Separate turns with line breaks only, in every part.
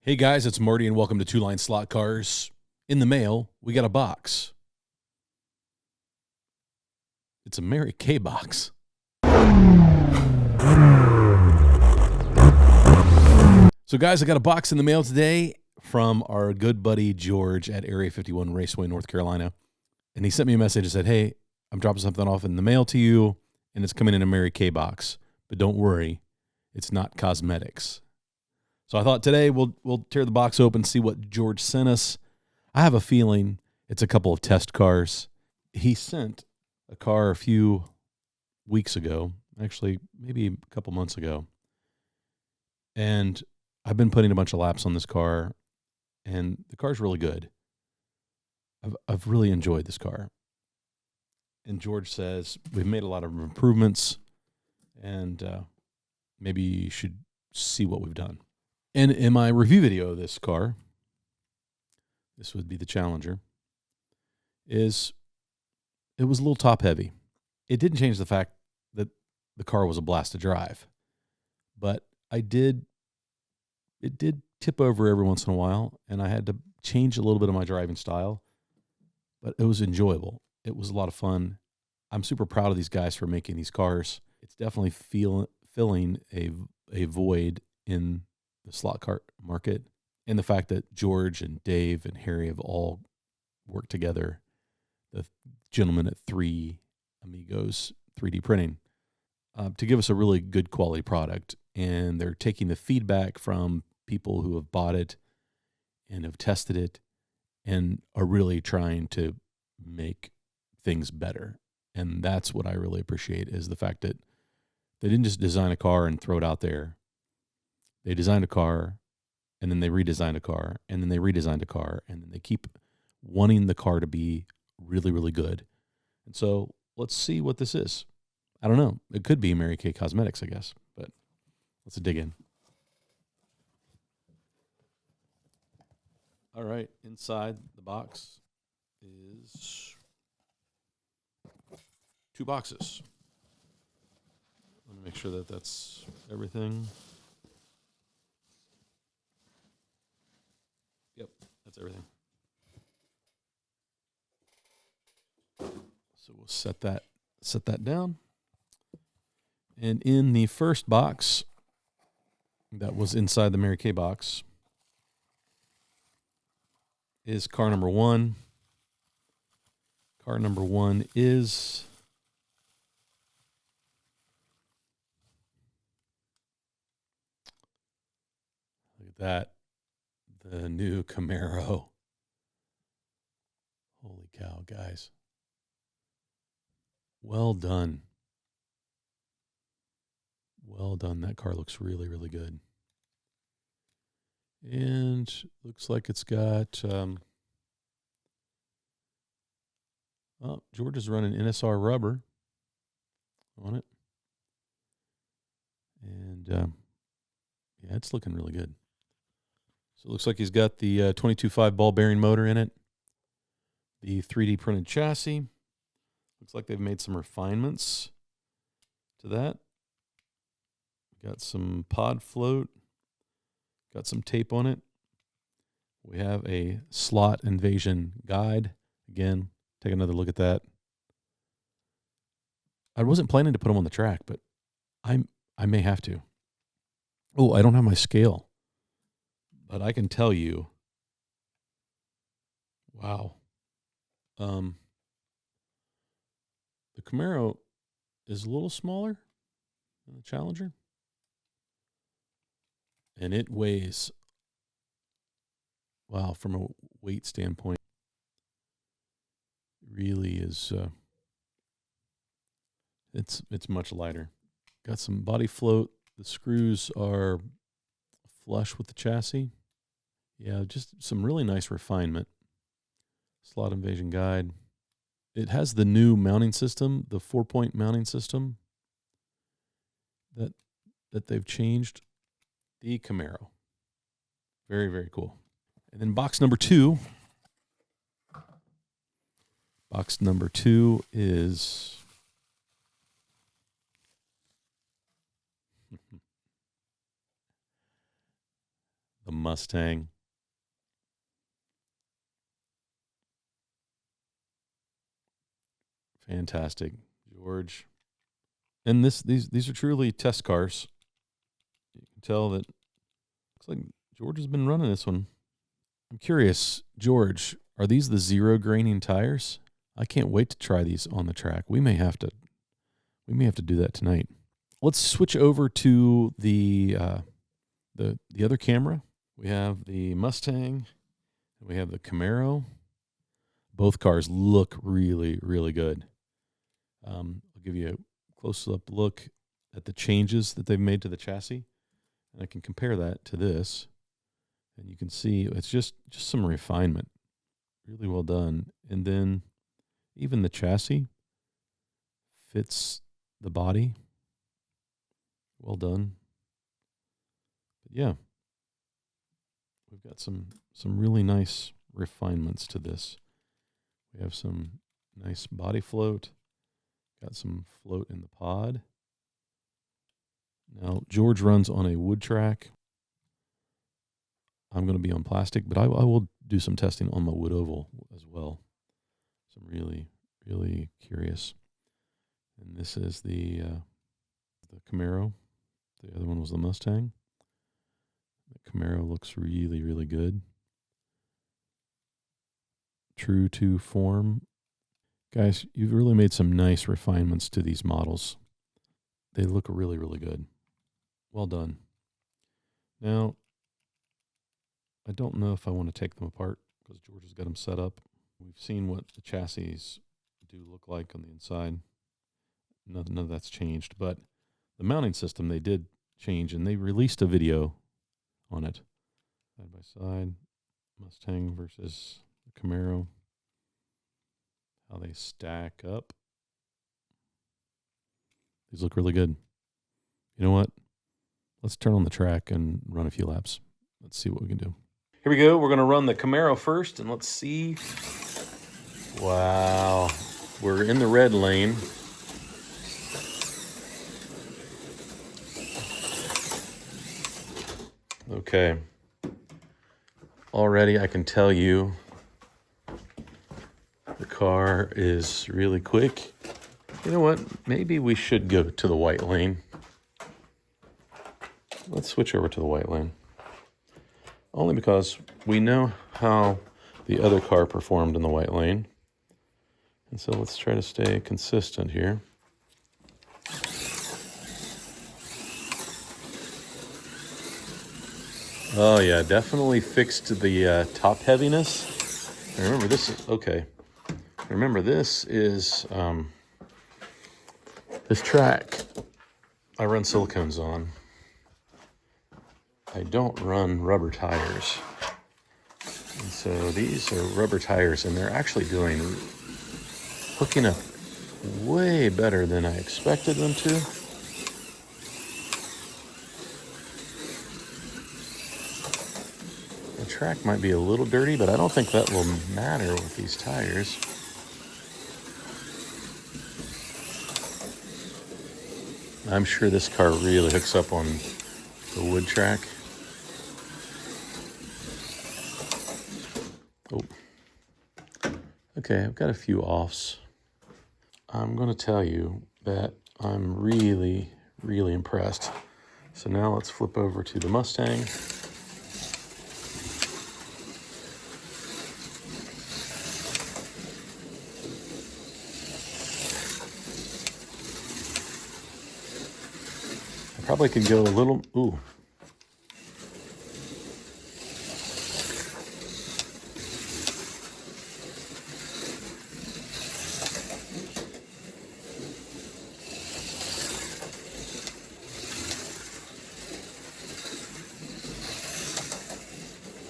Hey guys, it's Marty and welcome to Two Line Slot Cars. In the mail, we got a box. It's a Mary Kay box. So guys, I got a box in the mail today from our good buddy George at Area 51 Raceway, North Carolina. And he sent me a message and said, hey, I'm dropping something off in the mail to you, and it's coming in a Mary Kay box. But don't worry, it's not cosmetics. So I thought today we'll tear the box open, see what George sent us. I have a feeling it's a couple of test cars. He sent a car a few weeks ago, actually maybe a couple months ago. And I've been putting a bunch of laps on this car, and the car's really good. I've really enjoyed this car. And George says, we've made a lot of improvements, and maybe you should see what we've done. And in my review video of this car, this would be the Challenger, it was a little top heavy. It didn't change the fact that the car was a blast to drive, but it did tip over every once in a while, and I had to change a little bit of my driving style, but it was enjoyable. It was a lot of fun. I'm super proud of these guys for making these cars. It's definitely filling a void in the slot car market, and the fact that George and Dave and Harry have all worked together, the gentlemen at Amigos 3D printing, to give us a really good quality product. And they're taking the feedback from people who have bought it and have tested it and are really trying to make things better. And that's what I really appreciate, is the fact that they didn't just design a car and throw it out there. They designed a car, and then they redesigned a car, and then they redesigned a car, and then they keep wanting the car to be really, really good. And so let's see what this is. I don't know. It could be Mary Kay Cosmetics, I guess, but let's dig in. All right, inside the box is 2 boxes. Let me make sure that that's everything. Yep, that's everything. So we'll set that down. And in the first box that was inside the Mary Kay box is car number 1. Car number 1 is look at that. The new Camaro. Holy cow, guys. Well done. Well done. That car looks really, really good. And looks like it's got, George is running NSR rubber on it. And, yeah, it's looking really good. So it looks like he's got the 22.5 ball bearing motor in it. The 3D printed chassis. Looks like they've made some refinements to that. Got some pod float. Got some tape on it. We have a slot invasion guide. Again, take another look at that. I wasn't planning to put them on the track, but I may have to. Oh, I don't have my scale. But I can tell you, wow. The Camaro is a little smaller than the Challenger. And it weighs, wow, from a weight standpoint, really is, it's much lighter. Got some body float. The screws are flush with the chassis. Yeah, just some really nice refinement. Slot invasion guide. It has the new mounting system, the 4-point mounting system that they've changed. The Camaro. Very, very cool. And then box number 2. Box number 2 is the Mustang. Fantastic, George. And these are truly test cars. You can tell that looks like George has been running this one. I'm curious, George, are these the zero graining tires? I can't wait to try these on the track. We may have to do that tonight. Let's switch over to the other camera. We have the Mustang, and we have the Camaro. Both cars look really, really good. I'll give you a close-up look at the changes that they've made to the chassis, and I can compare that to this. And you can see it's just some refinement. Really well done. And then even the chassis fits the body. Well done. But yeah, we've got some really nice refinements to this. We have some nice body float. Got some float in the pod. Now, George runs on a wood track. I'm going to be on plastic, but I will do some testing on my wood oval as well. So I'm really, really curious. And this is the Camaro. The other one was the Mustang. The Camaro looks really, really good. True to form. Guys, you've really made some nice refinements to these models. They look really, really good. Well done. Now, I don't know if I want to take them apart because George has got them set up. We've seen what the chassis do look like on the inside. None of that's changed, but the mounting system they did change, and they released a video on it. Side by side, Mustang versus the Camaro. How they stack up. These look really good. You know what? Let's turn on the track and run a few laps. Let's see what we can do. Here we go. We're going to run the Camaro first, and let's see. Wow. We're in the red lane. Okay. Already I can tell you the car is really quick. You know what? Maybe we should go to the white lane. Let's switch over to the white lane. Only because we know how the other car performed in the white lane. And so let's try to stay consistent here. Oh yeah, definitely fixed the top heaviness. And remember this is, okay. Remember this is, this track I run silicones on. I don't run rubber tires. And so these are rubber tires, and they're actually hooking up way better than I expected them to. The track might be a little dirty, but I don't think that will matter with these tires. I'm sure this car really hooks up on the wood track. Oh, okay, I've got a few offs. I'm going to tell you that I'm really, really impressed. So now let's flip over to the Mustang. I probably could go a little, ooh.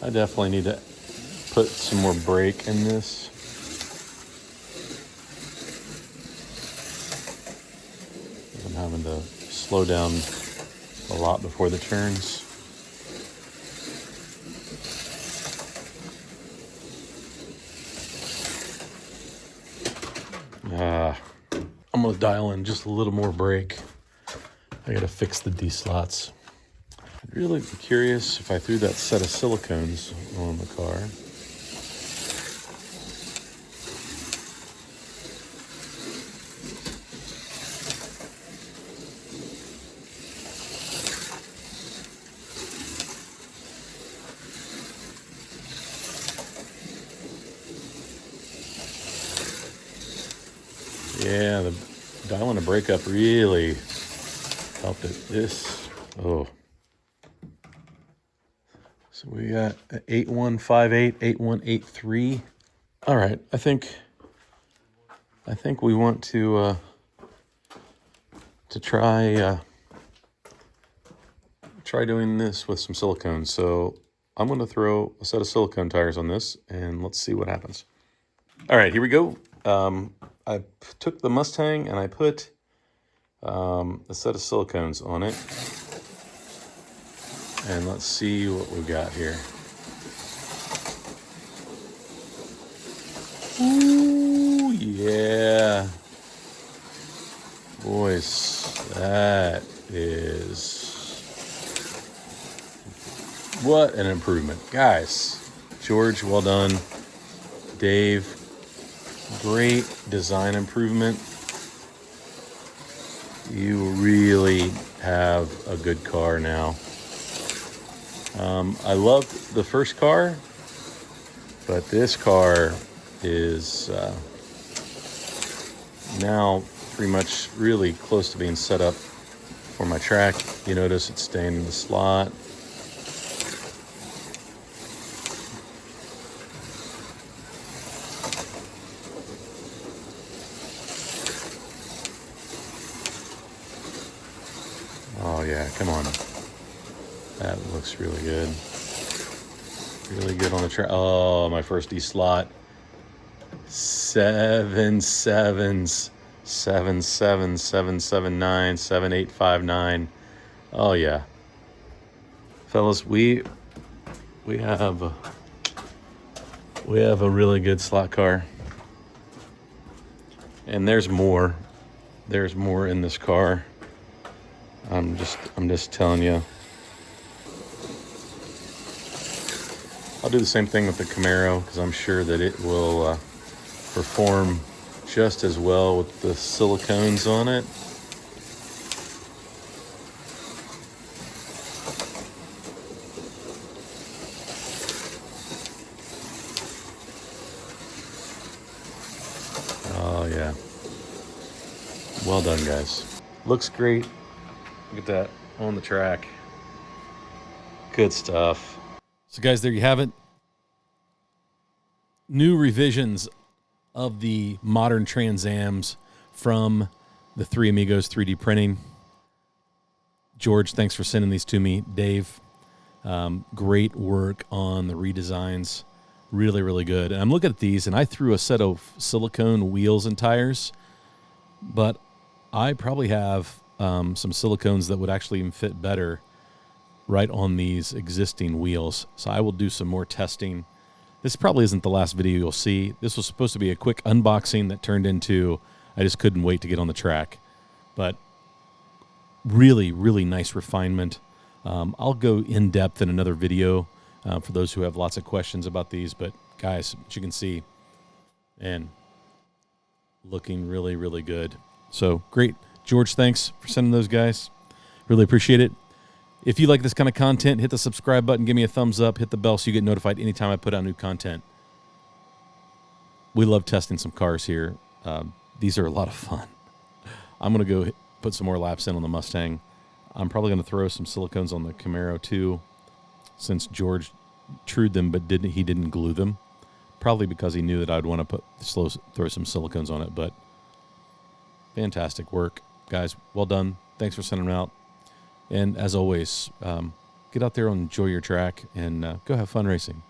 I definitely need to put some more brake in this. I'm having to slow down a lot before the turns. I'm going to dial in just a little more brake. I got to fix the D slots. I I'd really be curious if I threw that set of silicones on the car. Yeah, the dialing the brake up really helped it. So we got 8158, 8183. All right, I think we want to try doing this with some silicone. So I'm going to throw a set of silicone tires on this, and let's see what happens. All right, here we go. I took the Mustang and I put a set of silicones on it. And let's see what we got here. Ooh, yeah. Boys, that is... what an improvement. Guys, George, well done. Dave, great design improvement. You really have a good car now. I loved the first car, but this car is now pretty much really close to being set up for my track. You notice it's staying in the slot. Oh yeah, come on. That looks really good. Really good on the track. Oh, my first D-slot. 7 sevens. 7 7 7 7 9 7 8 5 9. Oh yeah. Fellas, we have a really good slot car. And there's more. There's more in this car. I'm just telling you. I'll do the same thing with the Camaro because I'm sure that it will perform just as well with the silicones on it. Oh yeah. Well done, guys. Looks great. Look at that on the track. Good stuff. So guys, there you have it. New revisions of the modern Trans Ams from the Three Amigos 3D printing. George, thanks for sending these to me. Dave, great work on the redesigns. Really, really good. And I'm looking at these, and I threw a set of silicone wheels and tires, but I probably have some silicones that would actually even fit better right on these existing wheels. So I will do some more testing. This probably isn't the last video you'll see. This was supposed to be a quick unboxing that turned into, I just couldn't wait to get on the track. But really, really nice refinement. I'll go in depth in another video for those who have lots of questions about these. But guys, as you can see, and looking really, really good. So great. George, thanks for sending those, guys. Really appreciate it. If you like this kind of content, hit the subscribe button, give me a thumbs up, hit the bell so you get notified anytime I put out new content. We love testing some cars here. These are a lot of fun. I'm going to go put some more laps in on the Mustang. I'm probably going to throw some silicones on the Camaro too, since George trued them but he didn't glue them. Probably because he knew that I'd want to throw some silicones on it. But fantastic work, guys. Well done. Thanks for sending them out. And as always, get out there and enjoy your track and go have fun racing.